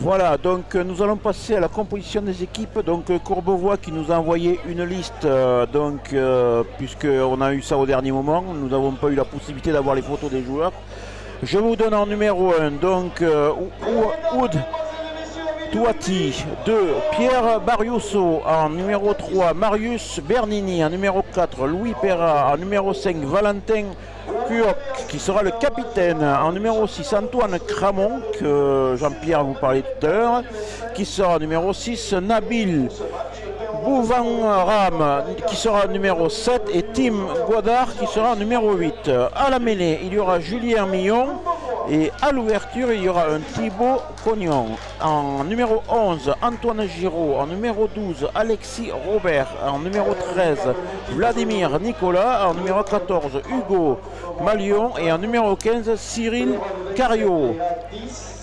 Voilà, donc nous allons passer à la composition des équipes. Donc Courbevoie qui nous a envoyé une liste, puisqu'on a eu ça au dernier moment, nous n'avons pas eu la possibilité d'avoir les photos des joueurs. Je vous donne en numéro 1, donc Oud Touati, 2, Pierre Barriusso, en numéro 3, Marius Bernini, en numéro 4, Louis Perra, en numéro 5, Valentin Cuoc, qui sera le capitaine, en numéro 6, Antoine Cramon, que Jean-Pierre vous parlait tout à l'heure, qui sera numéro 6, Nabil Bouvanram, qui sera numéro 7, et Tim Godard, qui sera numéro 8. À la mêlée, il y aura Julien Millon, et à l'ouverture, il y aura un Thibaut Cognon. En numéro 11, Antoine Giraud. En numéro 12, Alexis Robert. En numéro 13, Vladimir Nicolas. En numéro 14, Hugo Malion. Et en numéro 15, Cyril Cario.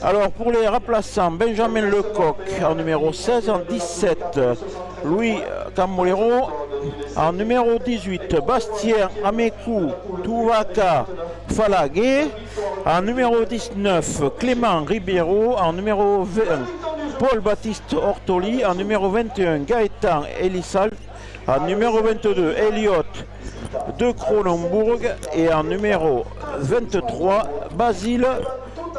Alors pour les remplaçants, Benjamin Lecoq en numéro 16, en 17, Louis Camolero. En numéro 18, Bastien Amekou Touvaka Falagué. En numéro 19, Clément Ribeiro. En numéro 20, Paul-Baptiste Ortoli. En numéro 21, Gaëtan Elisal. En numéro 22, Elliot de Cronenbourg. Et en numéro 23, Basile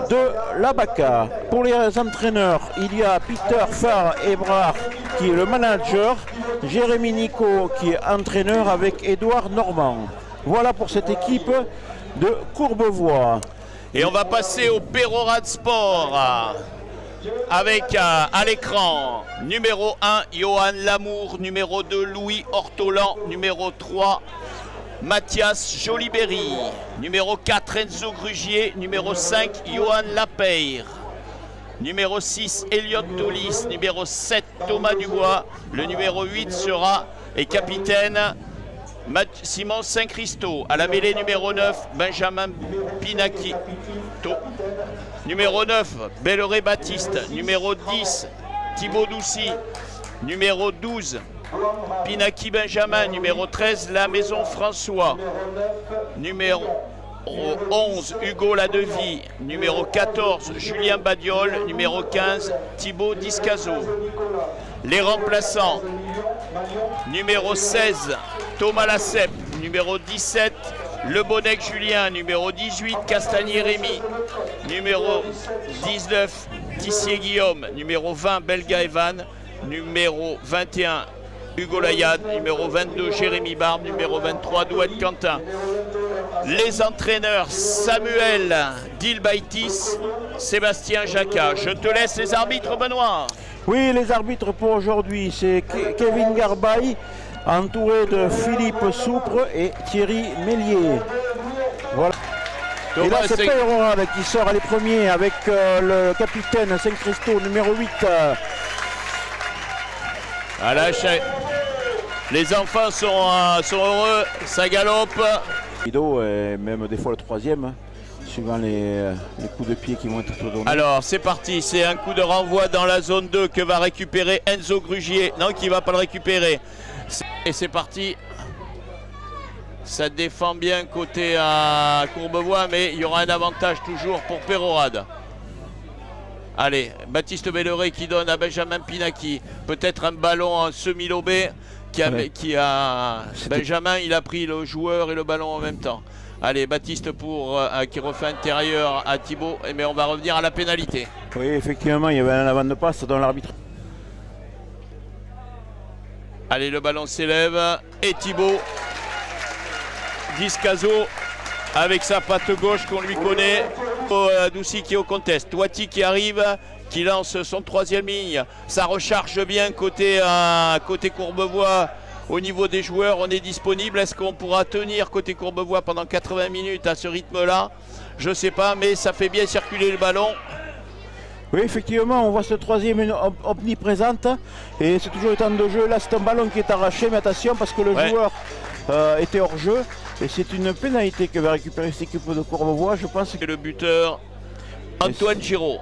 de Labaca. Pour les entraîneurs, il y a Peter Farr-Ebrard qui est le manager, Jérémy Nico qui est entraîneur avec Édouard Normand. Voilà pour cette équipe de Courbevoie. Et on va passer au Pérorade Sport avec à l'écran numéro 1 Johan Lamour, numéro 2 Louis Ortolan, numéro 3 Mathias Joliberry, numéro 4 Enzo Grugier, numéro 5 Johan Lapeyre, numéro 6 Elliot Tolis, numéro 7 Thomas Dubois, le numéro 8 sera et capitaine Simon Saint-Christo. À la mêlée numéro 9 Benjamin Pinaki, numéro 9 Belleret Baptiste, numéro 10 Thibaut Doucy, numéro 12 Pinaki Benjamin, numéro 13 La Maison François, numéro 11 Hugo Ladevie, numéro 14 Julien Badiol, numéro 15 Thibaut Discazo. Les remplaçants, numéro 16 Thomas Lassep, numéro 17 Le Bonnec Julien, numéro 18 Castagnier Rémy, numéro 19 Tissier Guillaume, numéro 20 Belga Evan, numéro 21 Hugo Layad, numéro 22 Jérémy Barbe, numéro 23 Douette Quentin. Les entraîneurs Samuel Dilbaitis, Sébastien Jacquat. Je te laisse les arbitres, Benoît. Oui, les arbitres pour aujourd'hui, c'est Kevin Garbaille, entouré de Philippe Soupre et Thierry Mélier. Voilà. Et là, c'est Pérorade qui sort les premiers avec le capitaine Saint-Christo, numéro 8. Les enfants sont heureux, ça galope. Ido est même des fois le troisième, suivant les coups de pied qui vont être donnés. Alors c'est parti, c'est un coup de renvoi dans la zone 2 que va récupérer Enzo Grugier. Non, qui ne va pas le récupérer. Et c'est parti. Ça défend bien côté à Courbevoie, mais il y aura un avantage toujours pour Pérorade. Allez, Baptiste Belleret qui donne à Benjamin Pinaki. Peut-être un ballon en semi-lobé Benjamin, il a pris le joueur et le ballon en même temps. Allez, Baptiste qui refait intérieur à Thibaut. Mais on va revenir à la pénalité. Oui, effectivement, il y avait un avant de passe dans l'arbitre. Allez, le ballon s'élève. Et Thibaut Discazo avec sa patte gauche qu'on lui connaît. Doucy qui est au contest. Touati qui arrive, qui lance son troisième ligne. Ça recharge bien côté Courbevoie. Au niveau des joueurs, on est disponible. Est-ce qu'on pourra tenir côté Courbevoie pendant 80 minutes à ce rythme-là? Je ne sais pas, mais ça fait bien circuler le ballon. Oui, effectivement, on voit ce troisième omniprésente. Et c'est toujours le temps de jeu. Là, c'est un ballon qui est arraché, mais attention parce que le joueur était hors jeu. Et c'est une pénalité que va récupérer cette équipe de Courbevoie. Je pense que le buteur, Antoine Giraud.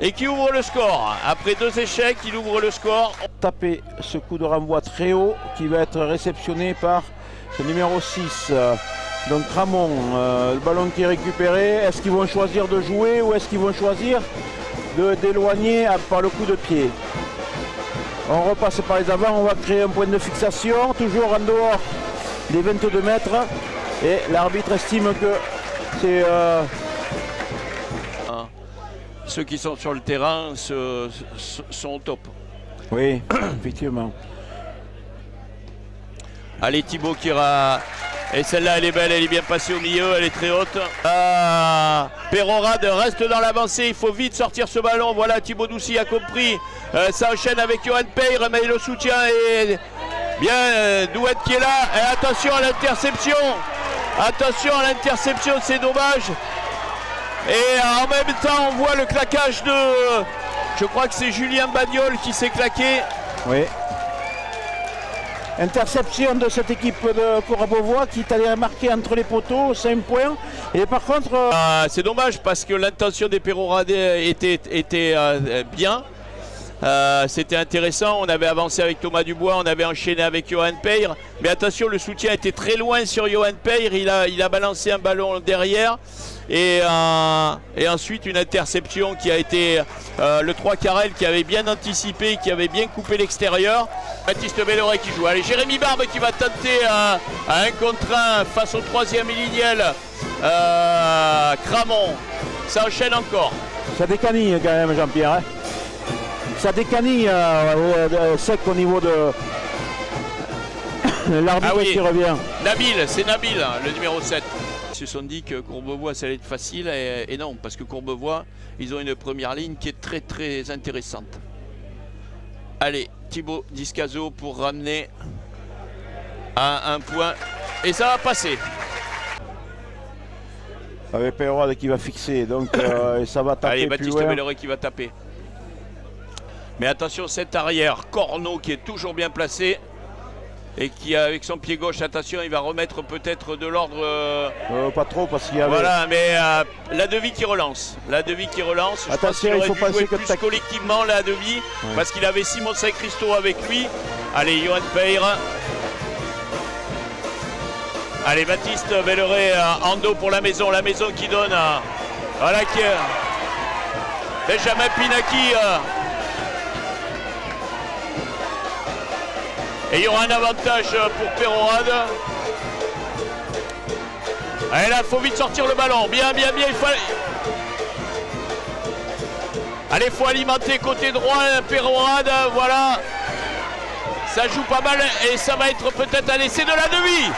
Et qui ouvre le score. Après 2 échecs, il ouvre le score. Taper ce coup de renvoi très haut qui va être réceptionné par le numéro 6, Donc Cramon, le ballon qui est récupéré, est-ce qu'ils vont choisir de jouer ou est-ce qu'ils vont choisir d'éloigner par le coup de pied? On repasse par les avants, on va créer un point de fixation, toujours en dehors des 22 mètres. Et l'arbitre estime que c'est... Ceux qui sont sur le terrain sont au top. Oui, effectivement. Allez, Thibaut qui ira... Et celle-là, elle est belle, elle est bien passée au milieu, elle est très haute. Perorade reste dans l'avancée, il faut vite sortir ce ballon. Voilà, Thibaut Doucy a compris. Ça enchaîne avec Johan Peyre, mais le soutien est bien. Douette qui est là. Et attention à l'interception. Attention à l'interception, c'est dommage. Et en même temps, on voit le claquage de... Je crois que c'est Julien Bagnol qui s'est claqué. Oui. Interception de cette équipe de Courbevoie qui est allée marquer entre les poteaux, 5 points. Et par contre... c'est dommage parce que l'intention des Perroradais était bien. C'était intéressant, on avait avancé avec Thomas Dubois, on avait enchaîné avec Johan Peyre. Mais attention, le soutien était très loin sur Johan Peyre, il a balancé un ballon derrière. Et ensuite une interception qui a été le 3 Carrel qui avait bien anticipé, qui avait bien coupé l'extérieur. Baptiste Belloret qui joue. Allez, Jérémy Barbe qui va tenter à 1 contre 1 face au 3e Liniel. Cramon, ça enchaîne encore. Ça décanille quand même, Jean-Pierre. Hein, ça décanille sec au niveau de l'arbitre qui revient. Nabil, c'est Nabil, le numéro 7. Ils se sont dit que Courbevoie ça allait être facile et non, parce que Courbevoie, ils ont une première ligne qui est très très intéressante. Allez, Thibaut Discazo pour ramener à 1 point et ça va passer. Avec Perrode qui va fixer, donc ça va taper. Allez, plus Baptiste loin. Belloret qui va taper. Mais attention, cet arrière, Corneau qui est toujours bien placé. Et qui, avec son pied gauche, attention, il va remettre peut-être de l'ordre. Pas trop, parce qu'il y avait... Voilà, mais la Devie qui relance. La Devie qui relance. Je attention, pense il faut qu'il aurait dû passer jouer que plus collectivement, la Devie, ouais. Parce qu'il avait Simon Saint-Christo avec lui. Allez, Johan Peyre. Allez, Baptiste Belloret en dos pour la maison qui donne. Voilà qui Benjamin Pinaki. Et il y aura un avantage pour Perorade. Allez là, il faut vite sortir le ballon. Bien, il faut... Allez, il faut alimenter côté droit, Perorade, voilà. Ça joue pas mal et ça va être peut-être un essai de la Devie.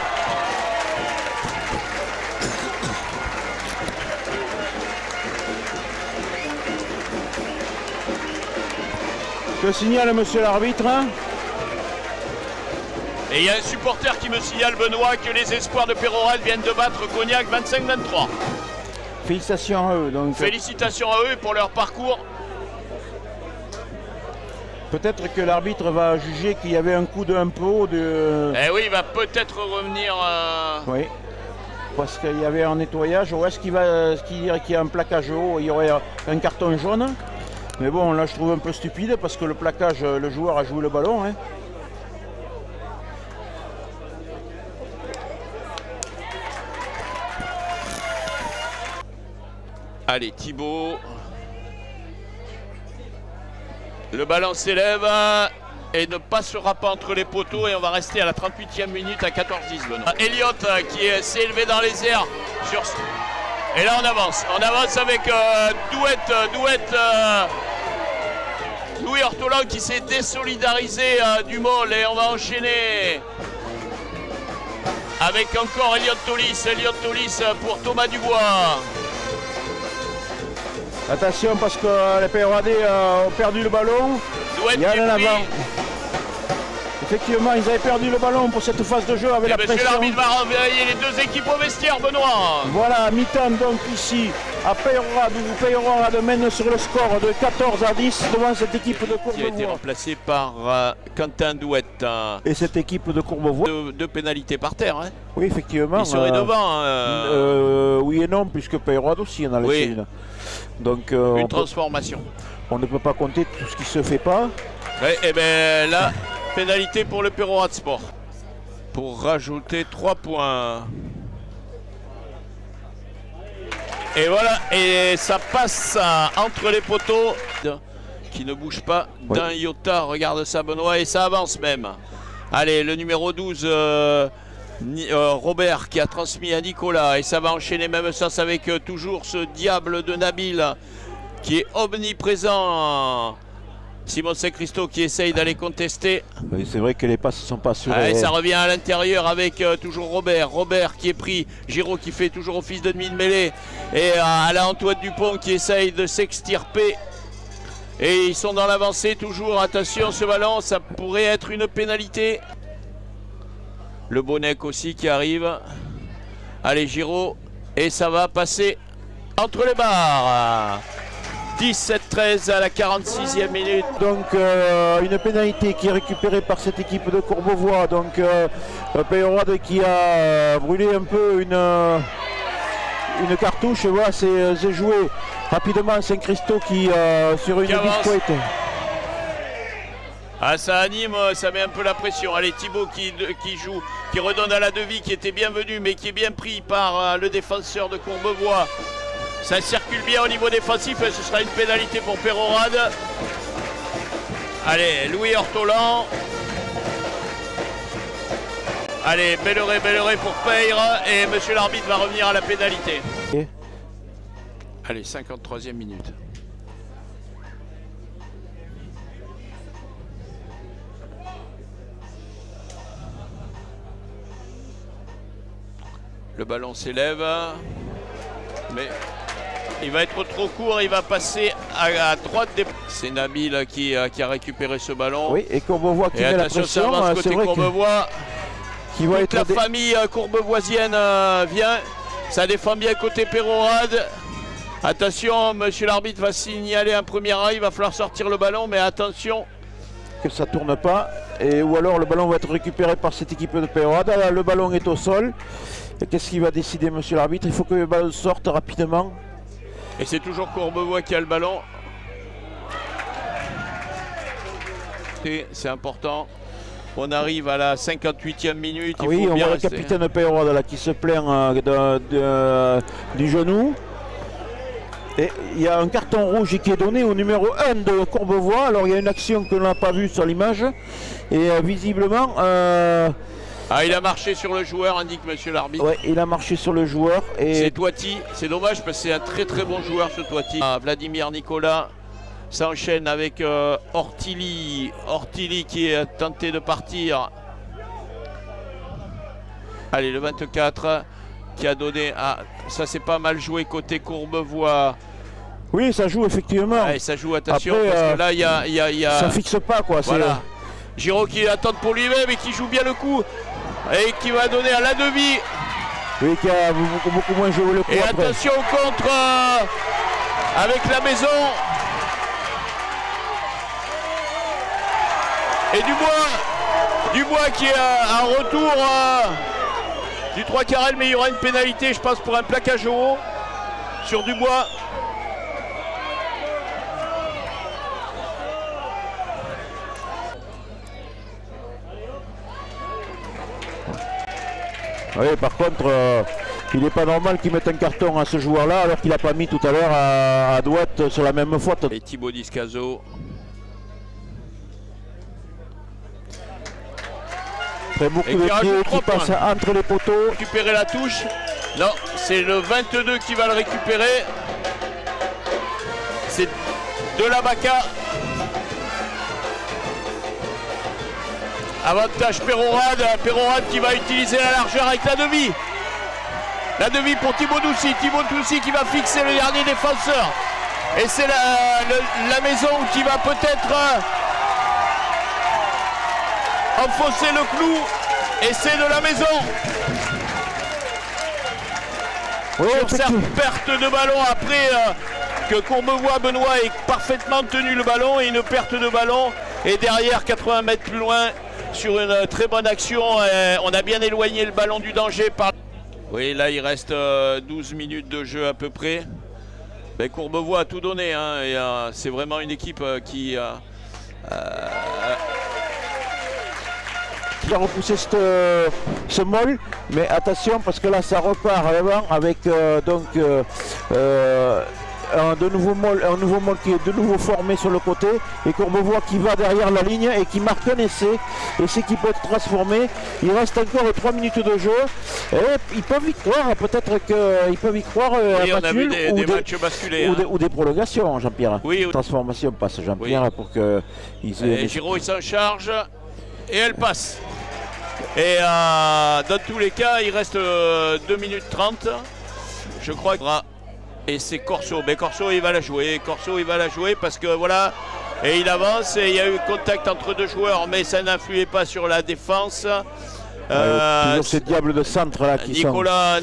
Que signale monsieur l'arbitre? Et il y a un supporter qui me signale, Benoît, que les espoirs de Perorade viennent de battre Cognac 25-23. Félicitations à eux. Donc... Félicitations à eux pour leur parcours. Peut-être que l'arbitre va juger qu'il y avait un coup d'un peu haut de... Eh oui, il va peut-être revenir... Oui, parce qu'il y avait un nettoyage. Ou est-ce qu'il va dire qu'il y a un plaquage haut? Il y aurait un carton jaune. Mais bon, là je trouve un peu stupide parce que le plaquage, le joueur a joué le ballon. Hein. Allez, Thibaut. Le ballon s'élève et ne passera pas entre les poteaux et on va rester à la 38e minute à 14-10. Elliott qui s'est élevé dans les airs. Et là on avance. On avance avec Douette. Louis Ortolan qui s'est désolidarisé du Mol et on va enchaîner avec encore Elliott Tolis pour Thomas Dubois. Attention parce que les Perrodais ont perdu le ballon. Douette il y a en avant. Effectivement, ils avaient perdu le ballon pour cette phase de jeu avec la pression. Monsieur l'arbitre va renvoyer les deux équipes au vestiaire, Benoît. Voilà, mi-temps donc ici à Peyrade, où Peyrade mène sur le score de 14-10 devant cette équipe de Courbevoie. Qui a été remplacé par Quentin Douette. Et cette équipe de Courbevoie. Deux pénalités par terre. Hein. Oui, effectivement. Il serait devant. Oui et non, puisque Peyrade aussi en a laissé une. Donc, une transformation. On ne peut pas compter tout ce qui se fait pas. Ouais, et bien là, pénalité pour le Perorade Sport. Pour rajouter 3 points. Et voilà, et ça passe entre les poteaux qui ne bouge pas d'un iota. Regarde ça Benoît, et ça avance même. Allez, le numéro 12, Robert, qui a transmis à Nicolas, et ça va enchaîner même sens avec toujours ce diable de Nabil qui est omniprésent. Simon Saint-Christo qui essaye d'aller contester. Oui, c'est vrai que les passes ne sont pas assurées. Allez, ça revient à l'intérieur avec toujours Robert. Robert qui est pris. Giraud qui fait toujours office de demi de mêlée. Et à la Antoine Dupont qui essaye de s'extirper. Et ils sont dans l'avancée toujours. Attention, ce ballon, ça pourrait être une pénalité. Le Bonnec aussi qui arrive. Allez, Giraud. Et ça va passer entre les barres. 17-13 à la 46e minute. Donc une pénalité qui est récupérée par cette équipe de Courbevoie. Donc Peyrade qui a brûlé un peu une cartouche. Voilà, c'est joué rapidement Saint-Christo qui sur une biscotte. Ah, ça anime, ça met un peu la pression. Allez, Thibaut qui joue, qui redonne à la Devie, qui était bienvenu mais qui est bien pris par le défenseur de Courbevoie. Ça circule bien au niveau défensif et ce sera une pénalité pour Peyrade. Allez, Louis Ortolan. Allez, Belleret pour Peyre. Et monsieur l'arbitre va revenir à la pénalité. Allez, 53e minute. Le ballon s'élève. Mais il va être trop court, il va passer à droite. C'est Nabil qui a récupéré ce ballon. Oui, et Courbevoie qui met la pression. C'est vrai Courbevoie. Qui va toute la famille courbevoisienne vient. Ça défend bien côté Peyrade. Attention, monsieur l'arbitre va signaler un premier arrêt. Il va falloir sortir le ballon, mais attention. Que ça ne tourne pas. Ou alors le ballon va être récupéré par cette équipe de Peyrade. Le ballon est au sol. Qu'est-ce qu'il va décider, monsieur l'arbitre? Il faut que le ballon sorte rapidement. Et c'est toujours Courbevoie qui a le ballon. C'est important. On arrive à la 58e minute. Oui, on voit le capitaine Peyrade là qui se plaint du genou. Et il y a un carton rouge qui est donné au numéro 1 de Courbevoie. Alors il y a une action que l'on n'a pas vue sur l'image. Et visiblement... Ah, il a marché sur le joueur, indique monsieur l'arbitre. Oui, il a marché sur le joueur. Et... C'est Toiti. C'est dommage parce que c'est un très très bon joueur ce Toiti. Vladimir Nicolas s'enchaîne avec Ortili. Ortili qui est tenté de partir. Allez, le 24 qui a donné à... Ça c'est pas mal joué côté Courbevoie. Oui, ça joue effectivement. Ouais, ça joue, attention. Après, parce que là, il y a... Ça fixe pas quoi. Voilà. Giraud qui attend pour lui-même et qui joue bien le coup. Et qui va donner à la Devie. Oui, qui a beaucoup moins joué le coup. Et après. attention au contre avec la maison. Et Dubois qui est en retour du 3 quarts, mais il y aura une pénalité, je pense, pour un plaquage au haut sur Dubois. Oui, par contre, il n'est pas normal qu'il mette un carton à ce joueur-là alors qu'il n'a pas mis tout à l'heure à droite sur la même faute. Et Thibaut Discazo. Très beaucoup de pieds qui passent entre les poteaux. Récupérer la touche. Non, c'est le 22 qui va le récupérer. C'est de la Baca. Avantage Peyrade qui va utiliser la largeur avec la Devie. La Devie pour Thibaut Doucy. Thibaut Doucy qui va fixer le dernier défenseur. Et c'est la maison qui va peut-être enfoncer le clou. Et c'est de la maison. Oui, sur cette perte de ballon après que Courbevoie Benoît ait parfaitement tenu le ballon et une perte de ballon. Et derrière, 80 mètres plus loin, sur une très bonne action, on a bien éloigné le ballon du danger. Oui, là il reste 12 minutes de jeu à peu près. Ben, Courbevoie a tout donné, hein, et c'est vraiment une équipe qui a repoussé ce molle, mais attention parce que là ça repart vraiment avec donc un nouveau môle qui est de nouveau formé sur le côté, et Courbevoie qui va derrière la ligne et qui marque un essai qui peut être transformé. Il reste encore 3 minutes de jeu et ils peuvent y croire, peut-être qu'ils peuvent y croire oui, on a vu des matchs basculés ou des prolongations, Jean-Pierre. Oui, transformation passe, Jean-Pierre, pour que Giraud il s'en charge et elle passe. Et dans tous les cas, il reste 2 minutes 30. Je crois que... Et c'est Corso. Mais Corso, il va la jouer. Corso, il va la jouer parce que voilà. Et il avance et il y a eu contact entre deux joueurs, mais ça n'influait pas sur la défense. Toujours ces diables de centre là qui Nicolas,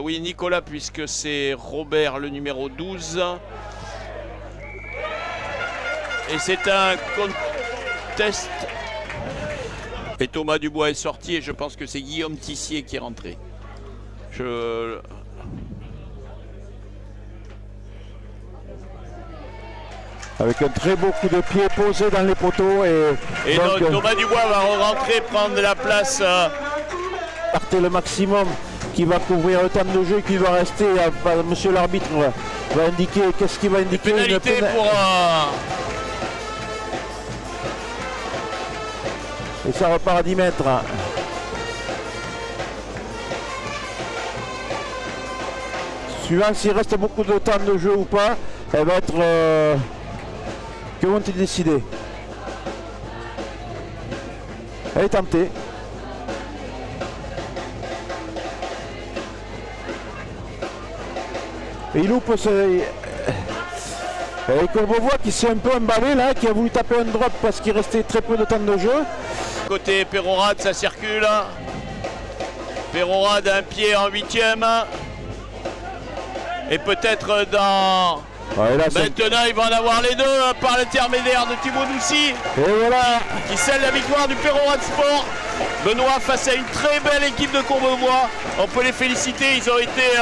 oui, Nicolas, puisque c'est Robert, le numéro 12. Et c'est un contest. Et Thomas Dubois est sorti et je pense que c'est Guillaume Tissier qui est rentré. Avec un très beau coup de pied posé dans les poteaux. Et donc, Thomas Dubois va rentrer, prendre la place. Partez le maximum qui va couvrir le temps de jeu qui va rester. Monsieur l'arbitre va indiquer. Qu'est-ce qu'il va indiquer? Pénalité pour... Et ça repart à 10 mètres. Suivant s'il reste beaucoup de temps de jeu ou pas, elle va être... Que vont-ils décider? Elle est tentée. Et il loupe ce... Et Courbevoie qui s'est un peu emballé là, qui a voulu taper un drop parce qu'il restait très peu de temps de jeu. Côté Perorade, ça circule. Perorade un pied en 8e. Et peut-être dans... Ouais, là, maintenant, ils vont en avoir les deux par l'intermédiaire de Thibaut Doucy. Et voilà. Qui scelle la victoire du Perorade Sport. Benoît face à une très belle équipe de Courbevoie. On peut les féliciter, ils ont été...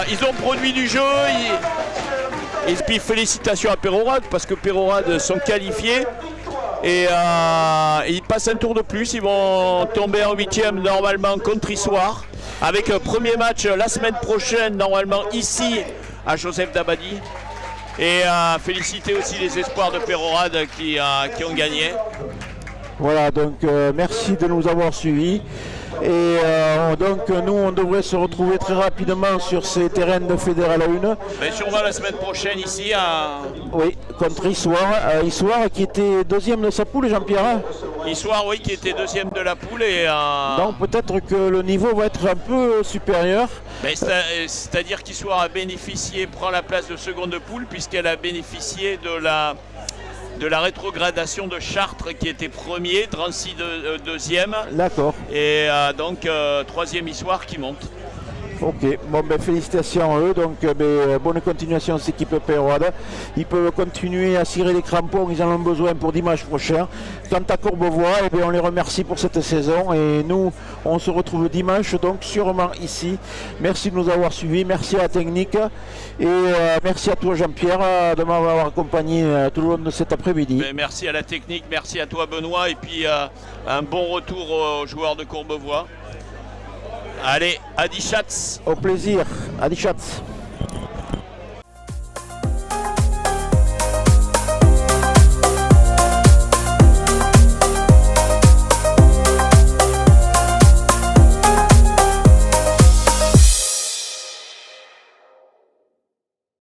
ils ont produit du jeu. Et puis félicitations à Perorade parce que Perorade sont qualifiés. Et ils passent un tour de plus. Ils vont tomber en 8e normalement contre Issoire. Avec un premier match la semaine prochaine normalement ici à Joseph Dabadi. Et féliciter aussi les espoirs de Perorade qui ont gagné. Voilà, donc merci de nous avoir suivis. Et donc nous on devrait se retrouver très rapidement sur ces terrains de Fédéral 1. Mais sûrement la semaine prochaine ici à... Oui, contre Issoire. Issoire qui était deuxième de sa poule, Jean-Pierre. Issoire, oui, qui était deuxième de la poule. Et donc peut-être que le niveau va être un peu supérieur. C'est-à-dire qu'Issoire a bénéficié, prend la place de seconde poule puisqu'elle a bénéficié de la rétrogradation de Chartres qui était premier, Drancy deuxième. D'accord. Et donc troisième Issoire qui monte. Ok, bon ben félicitations à eux, donc bonne continuation à cette équipe Perorade. Ils peuvent continuer à cirer les crampons, ils en ont besoin pour dimanche prochain. Quant à Courbevoie, on les remercie pour cette saison et nous on se retrouve dimanche, donc sûrement ici. Merci de nous avoir suivis, merci à la technique et merci à toi Jean-Pierre de m'avoir accompagné tout le long de cet après-midi. Merci à la technique, merci à toi Benoît et puis un bon retour aux joueurs de Courbevoie. Allez, Adi Schatz. Au plaisir, Adi Schatz.